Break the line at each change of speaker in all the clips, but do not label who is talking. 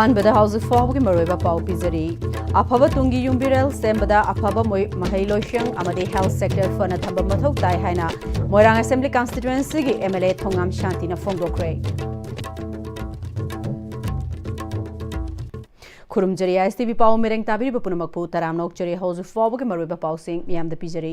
अहानबदा house फाउगी मरोइबा पाउ पिजरी अफबा Tungi युम्बिरेल सेम्बदा अफबा महिलोशंग अमदे health sector फना थंबा मथौ ताई हाइना Moirang assembly constituency की एमएलए थोंगाम शांतिना फोंदोखरे खुरुमजरी Am-Istv पाउ मेरेंग ताबिरी पुनमकपु तरामनोक जरी हाउस फाउगी मरोइबा पाउसिंग मियामदा पिजरी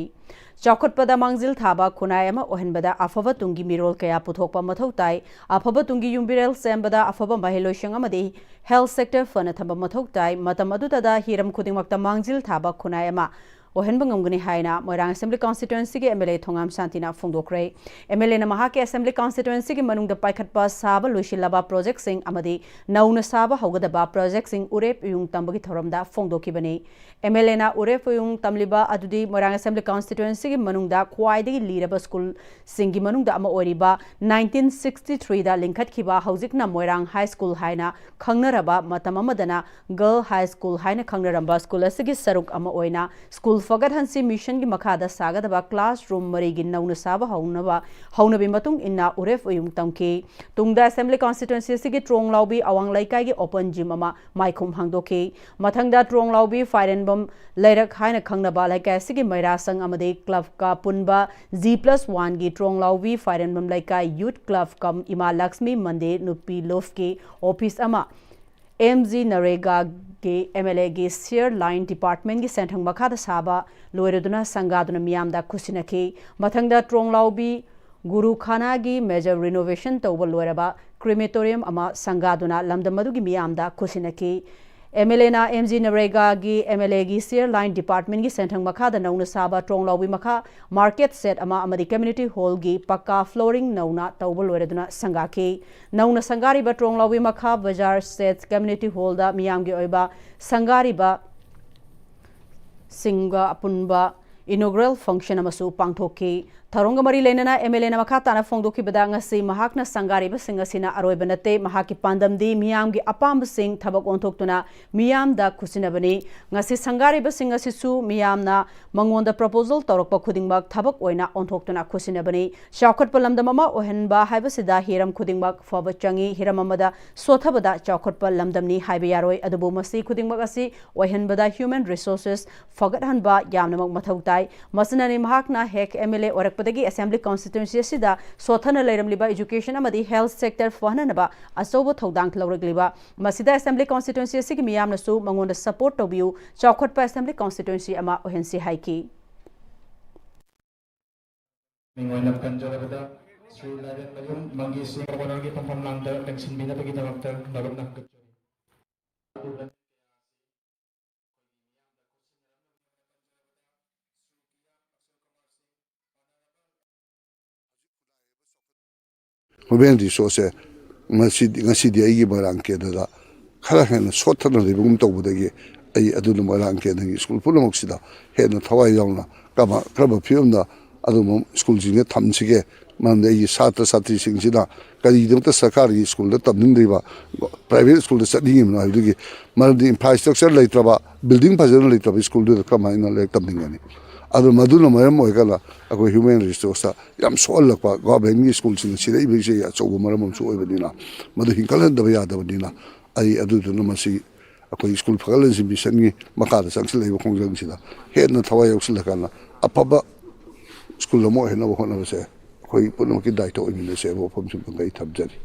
चौखटपदा मांगजिल थाबा खुनाय अमा ओहनबदा अफबा तुंगी मिरोल कया पुथोकपा मथौ ताई अफबा तुंगी युम्बिरेल सेम्बदा अफबा महिलोशंग अमदे हेल्थ सेक्टर फना थंबा मथौ ताई मतम अदुतदा हिरम खुदिंगमक्ता मांगजिल थाबा खुनाय अमा ओहनबंगमगनी हाइना मोइरांग असेंबली कॉन्स्टिट्यूएंसी के एमएलए थोंगाम शांतिना फोंदोखरे एमएलए ना महा के असेंबली कॉन्स्टिट्यूएंसी के मनुंग द पाइखटपा साबा लोइसिलबा प्रोजेक्ट सिंग अमदि नौना साबा हौगदबा प्रोजेक्ट सिंग उरेप युंग तंबगी थोरमदा फोंदोखिबनी एमएलए ना उरेप युंग तमलिबा अदुदि मोइरांग असेंबली कॉन्स्टिट्यूएंसी के मनुंग दा ख्वाइदगी लीरबा स्कूल सिंगी मनुंग दा अमा ओरिबा 1963 दा लिंखतखिबा हौजिकना मोइरांग हाई स्कूल हाइना खंगनरबा मतम अमदना गर्ल हाई स्कूल हाइना खंगनरबा स्कूल असगी सरुक अमा ओइना स्कूल फगत हंसी मिशन की मखादा सागदबा क्लासरूम मरीगी नौना साबा हौनबी मतुंग इन्ना उरेफ उयुंग तमकी तुंगदा असेंबली कॉन्स्टिट्यूएंसी की ट्रोंग लाउबी अवांग लैकाई की ओपन जिम अमा माइखुम हांगदोखी मथंगदा ट्रोंग लाउबी फायरेनबम लैरक हाइना खंगनबा लैकाई सिगी मैरासंग अमदे क्लब का पुनबा G+1 की ट्रोंग लाउबी फायरेनबम लैकाई यूथ क्लब कम इमा लक्ष्मी मंदिर नुपी लोफ के ऑफिस अमा MG नरेगा के एमएलए की शेयर लाइन डिपार्टमेंट की सेंथंग मखादा साबा लोइरदुना संगादुना मियामदा खुसिनखी मथंगदा ट्रोंग लाउबी गुरु खाना की मेजर रिनोवेशन तौबा लोइरबा क्रिमेटोरियम अमा संगादुना लमदमदुगी मियामदा खुसिनखी एमएलए ना MG नरेगा की एमएलए की शेयर लाइन डिपार्टमेंट की सेंथंग मखादा नौना साबा ट्रोंग लाउबी मखा मार्केट सेट अमा अमदि कम्युनिटी हॉल की पक्का फ्लोरिंग नौना तौबा लोइरदुना संगाखी नौना संगारिबा ट्रोंग लाउबी मखा बाजार सेट कम्युनिटी हॉल दा मियामगी ओइबा संगारिबा सिंगा अपुनबा इनोग्रल फंक्शन अमसु पांगथोकी थरोंग मरी लेनना एमएलए ना मखा ताना फोंदोखिबदा ngasi mahakna sangariba singasina aroiba nate mahaki pandamdi miyamgi apamba sing thabak onthoktuna miyamda khusinabani ngasi sangariba singasisu miyamna mangonda proposal torokpa khudingmak thabak oina onthoktuna khusinabani chawkhat palamdam ama ohenba haibasida hiram khudingmak foba changi hiram amada sothabada chawkhat palamdamni haiba yaroi adubu masi khudingmak asi ohenbada human resources fogathanba yamnamak mathautai masanani mahakna hek MLA ओरकपदगी assembly constituency सिदा सोथन लैरमलिबा education अमदी health sector फहननबा असोब थौदांग लौरगलिबा मसिदा असेंबली कॉन्स्टिट्यूएंसी सिगी मियामनसु मंगोंद सपोर्ट तोबियु चौखटपा असेंबली कॉन्स्टिट्यूएंसी अमा ओहेंसी हाइकी
मिंगोइना पंजरबदा श्री लायन मयुम मंगी सिंह वनरगी पंपम लांगदा टेंशन बिना बगी दमक्ता नगमना
Human resource ngasi dia igi barang ke da khara hen sothana ribum to budagi ai aduna barang ke ngi school pulmok sida hen thawai yawna kama kraba phium da adum school jing thamchige man ai satra satri sing sida kari dum ta sarkari school da tamning riba private school da sadi ngim na dugi man di infrastructure leitraba building phajana leitraba school da kama ina le tamning ani adu maduna mayam oigala ako human resource yam solakpa government school sing sida ibise ya chobu maram so oibadina madu hinkalan da ya da badina ai adu duna masi ako school phagalan si mission ni makada sangsil leiba khongjang sida he na thawai yoksila kana apaba school mo he na bo na se koi puno ki daito oimile se bo phom chum ngai thabjari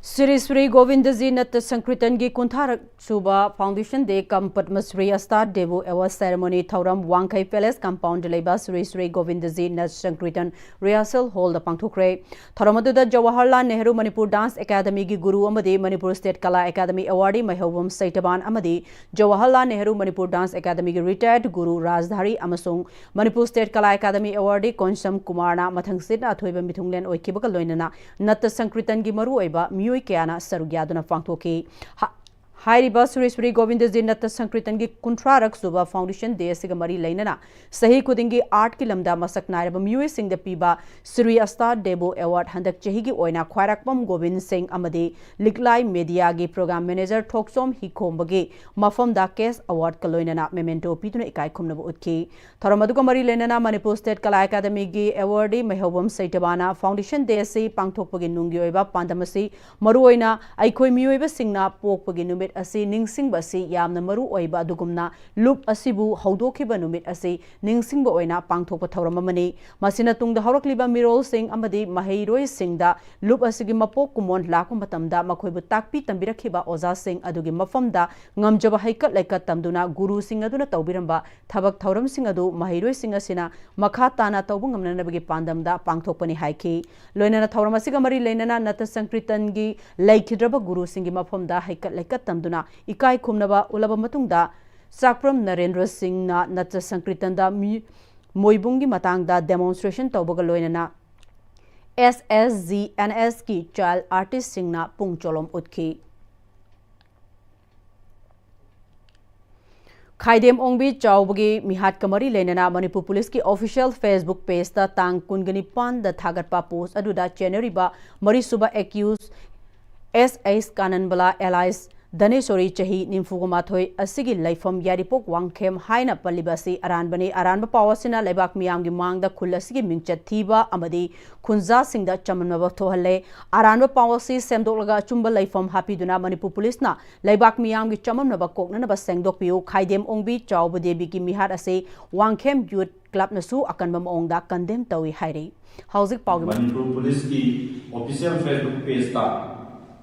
Shri Govind ji Nata Sankirtana की कुंथारक सुबा foundation दे कम पद्मश्री अस्तार देवो award ceremony थौरम वांगखै palace compound लेबा Shri Govind ji Nata Sankirtana rehearsal hall द पांगथोखरे थौरमदुदा जवाहरलाल नेहरू मणिपुर डांस एकेडमी की गुरु अमदे Manipur state Kala academy awardee महबूब सैतबान अमदे जवाहरलाल नेहरू मणिपुर डांस एकेडमी की रिटायर्ड गुरु राजधारी अमसुंग Manipur state Kala academy awardee Konsam कुमारना मथंगसिन अथोइबा मिथुंगलेन ओइखिबका लोइनना नत संकृतन की मरु ओइबा मियोई क्याना सरुग्यादुना पांगथोखी हाइरिबा सुरेश्वरी गोविंदजी नत्त संकीर्तन की कुंथ्रारक सुबह फाउंडेशन डे से मरी लेना सही खुदिंगी आर्ट की लमदा मसक नायरब म्यूए सिंह पीबा श्री अस्ता डेबो अवार्ड हंदक चही की ओइना ख्वारकपम गोविंद सिंह अमदी लिकलाई मीडिया की प्रोग्राम मैनेजर थोकसोम हिखोंबगे मफम दा केस अवार्ड का लोइना मेमेंटो पीतुना इकाई खुमनब उतकी थरम अदुगा मरी लेना मणिपुर स्टेट कला अकादमी की अवार्डी महबूम सैटबाना फाउंडेशन डे से पांगथोकपगे नुंगी ओइबा पांदमसी मरुओइना अइखोय मियोइबा सिंगना पोकपगे नुमित असी निंगसिंग बसी यामना मरु ओइबा दुगुमना लुप असिबु हौदोखिबा नुमित असी निंगसिंग ओइना पांगथोकपा थौरम अमनी मसिना तुंगदा हौरक्लिबा मिरोल सिंह अमदी महैरोय सिंगदा लुप असिगी मपोक कुमोन लाकु मतमदा मखोइबु ताकपी तंबिरखिबा ओजा Singh अदुगी मफमदा ngamjaba haikat laikat tamduna guru sing aduna tawbiramba thabak thauram sing adu mahiroi sing asina makha tana tawbu ngamnanabagi pandamda pangthokpani haiki loinana thauram asiga mari leinana nata sankritan gi laikhidraba guru sing gi mafamda haikat laikat tamduna ikai khumnaba ulaba matungda sakpram narendra singh na nata sankritan da moibung gi matangda demonstration tawbaga loinana SSGNS ki child artist sing na pungcholom utki खाइदेम ओंबी चाउबगी मिहाट कमरी लेना Manipur police की official Facebook page ता तांग कुनगनी पान the थागतपा post अदुदा चेनरीबा मरी सुबा accused S काननबला alias Dhaneshwari चही निम्फुगमाथोय असिगी लाइफम यारिपोक वांगखेम हाइना पल्लिबासी अरानबने अरानबा पावसिना लेबाक मियामगी मांगदा खुल असिगी मिंगचत थीबा अमदी खुंजा सिंगदा चमनबा थोहले अरानबा पावसी सेमदोलगा अचुंबा लाइफम हापीदुना मणिपुर पुलिसना लेबाक मियामगी चमनबा कोकनबा सेंगदोकपियो खाइदेम ओंबी चाउब देबी की मिहाट असे वांगखेम यूथ क्लब नसु अकनबा मोंगदा कंडेम तवी हाइरे हाउसिंग पाउगी
मणिपुर पुलिस की ऑफिशियल फेसबुक पेज ता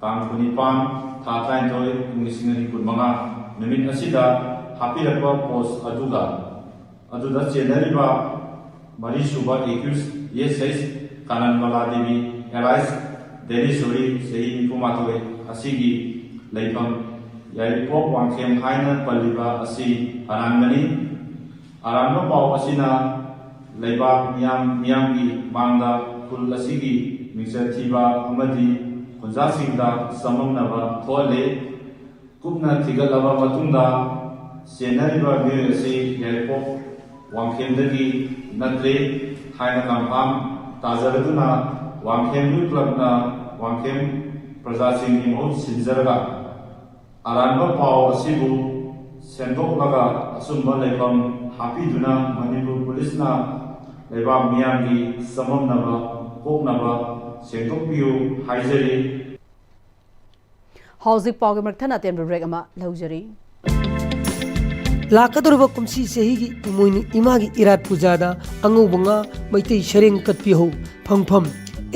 तांग कुनिपान थाथाइन थोय इंग्लिशिंगनी कुनमंगा निमित असिदा हापिरपा पोस्ट अदुदा चेनरीबा मरी सुबा एक्यूज ये सैस कानन बला देवी एलाइस देरीश्वरी सही इन्फोमाथोय असिगी लेफम यारिपोक वांगखेम हाइना पल्लिबा असि अरानगनी अरानबा पाव असिना लेबा मियामगी मांगदा कुल असिगी मिक्सरथीबा अमदी खुंजा सिंगदा सममनबा थोले कुपना थिगलबा मतुंदा सेनरीबा मिरसी यारिपोक वांगखेमदगी नत्रे हाइना कंफाम ताजरदुना वांगखेम क्लबना वांगखेम प्रजा सिंगी महूत सिंजरगा अरानबा पाव असिबु सेंदोकलगा असुंबा लेफम हापीदुना मणिपुर पुलिसना लेबा मियामगी सममनबा कोकनबा सेंदोकपियो हाइजरी
हाउसिंग पाउगी मरथना तेन ब्रेक अमा लौजरी
लाकदुरबा कुमसी सेहिगी इमोइनी इमागी इरात पूजादा अंगुबंगा मैतै शरेंग कतपिहो फंगफम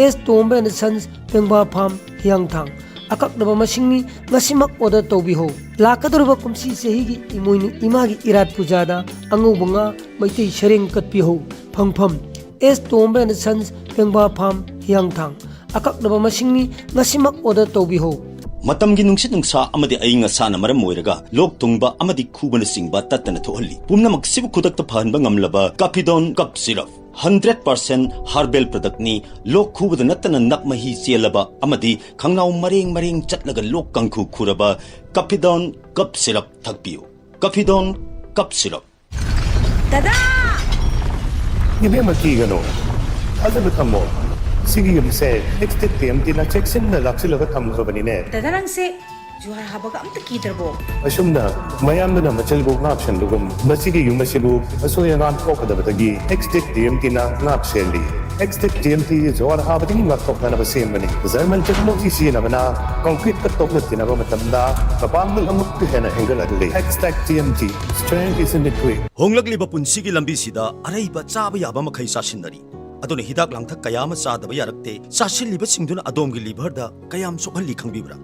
एस तोम्बे एंड सन्स पेंगबा फार्म हियांगथांग अकक्नबा मसिंगनी ngasimak order tawbiho लाकदुरबा कुमसी सेहिगी इमोइनी इमागी इरात पूजादा अंगुबंगा मैतै शरेंग कतपिहो फंगफम एस तोम्बे एंड सन्स पेंगबा फार्म हियांगथांग अकक्नबा मसिंगनी ngasimak order tawbiho
मतमगी नुंसित नुंसा अमदि अइंग साना मरम मोइरगा लोक तुंगबा अमदि खुबन सिंगबा तत्तन थोहल्ली पुमनमक सिबु खुदक फहनबा ngamlaba काफिडोन कप सिरप 100% हर्बल प्रोडक्ट नि लोक खुबद नत्तन नकमही चेलबा अमदि खंगनाउ मरेंग मरेंग चटलगा लोक कंखु खुरबा काफिडोन कप सिरप थकपियो काफिडोन कप सिरप
दादा
इबे मकीगनो अदब थमो सिगी यमसे एक्सटेट टीएमटी ना चेक्सन ना लाक्सिलगा थमखबनिने
दादा नंसे जुहार हाबगा अमत कीदरबो
असुमना मयामना मचलबो नाप्शन दुगम मसिगी युमसिबु असोयनान कोकदबतगी एक्सटेट टीएमटी ना नापसेली एक्सटेट टीएमटी जुहार हाबदि ngakthokna na basemani German technology sinabana concrete ka toknatina ba matamda kapangul amuk hena angle adle extract TMT strength is in the way
होंगलगलिबा पुंसिगी लंबी सिदा अरैबा चाबा याबा मखै सासिनदरी अदुने हिदाक लांथक कयाम चादबा यारक्ते चासिलिबा सिंगदुना अदोमगी लिभरदा कयाम सोखल्ली खंगबिब्रा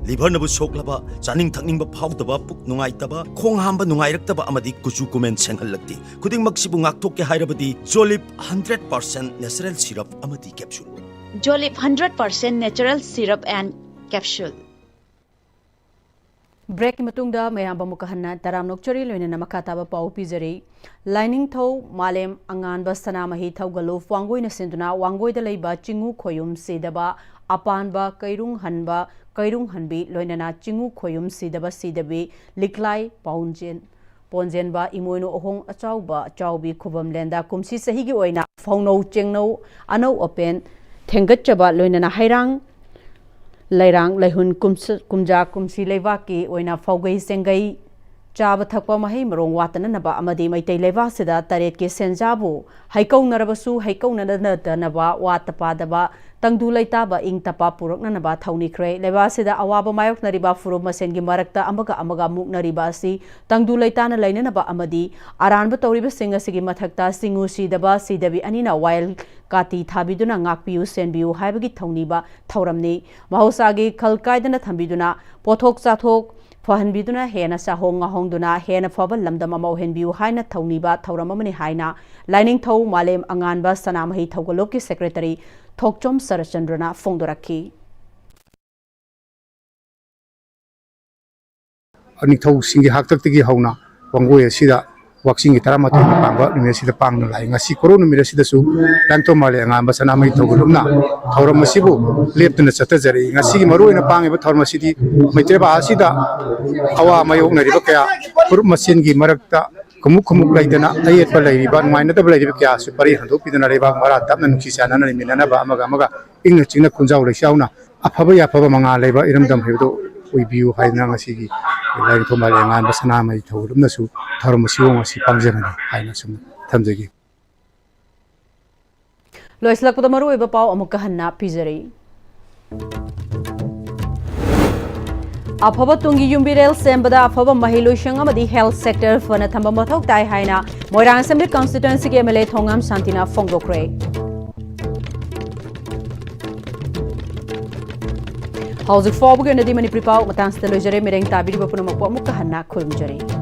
लिभर नबु सोकलबा चानिंग थकनिंग फाउदबा पुक नुंगाइतबा खोंग हांबा नुंगाइरक्तबा अमदि कुचु कुमेन सेंगहल्लक्ति खुदिंग मक्सिबु ngakthokke hairabadi जोलिप 100% नेचुरल सिरप अमदि कैप्सूल
जोलिप 100% नेचुरल सिरप एंड कैप्सूल
ब्रेक की मतुंगदा मयाम मुकहन्ना तराम नोक्चरी लोइना मखाताबा पाउ पिजरी लाइनिंग थौ मालेम अंगान बसना मही थौ गलो वांगोइना सिंदुना वांगोइदा लेबा चिंगु खोयुम सेदबा अपानबा कैरुंग हनबा kairung hanbi loinana chingu khoyum sidaba sidabi liklai ponjenba imoino ohong achaubi khubam lenda kumsi sahigi oina phauno chengno anau open thengatchaba loinana hairang lairang laihun kumja kumsi leivaki oina phaugai sengai chaba thakpa mahai marong watana naba amadi maitai leva sida taret ke senjabu haikau narabasu haikau nanaba watapa daba tangdu laitaba ing tapa purak nanaba thauni kre leva sida awaba mayok nariba furum masen gi marakta amaga muk nariba si tangdu laitana lainanaba amadi aranba tawriba singa sigi mathakta singu sidaba sidabi anina wild kati thabiduna ngakpiu senbiu haibagi thauniba thauramni mahosagi khalkaidana thambiduna pothok chathok Fahanbiduna hena sahong ngahongduna hena fabal lamdam amauhenbiu haina thauniba thauramamani haina lining thau malem anganba sanamahi thaugalokki secretary Thokchom Sarachandrana phongdorakhi
Anithau singi haktaki hauna wangoi asida waksingi taramatu pangba nimi asida pangna lai ngasi korona mira sida su tanto male angamba sanamai thogulumna thauramasibu leptuna chatajari ngasi maruina pangeba thauramasidi maitreba asida awa mayok nariba kaya purup masingi marakta kumuk laidana ayetpa lairiba nuainadaba lairiba kaya su pari handopidana reba mara tapna nuksisana nani minanaba amaga ingna chingna kunjau lesauna afaba yafaba manga leba iramdam hebdo uibiu haina ngasigi lain thomale ngan basana mai thorumna su tharmasiwo ngasi pangjamani haina sum thamjagi
loislakpada maru eba pau amukka hanna pizari afaba tungi yumbirel sembada afaba mahiloishang amadi health sector fana thamba mathok tai haina Moirang Assembly constituency ge MLA Thongam Santina Phongdokre Houseik Fobu ge nadi Manipuri pau matang sta lojare mereng tabiri bapunamakpo amukka hanna khurumjare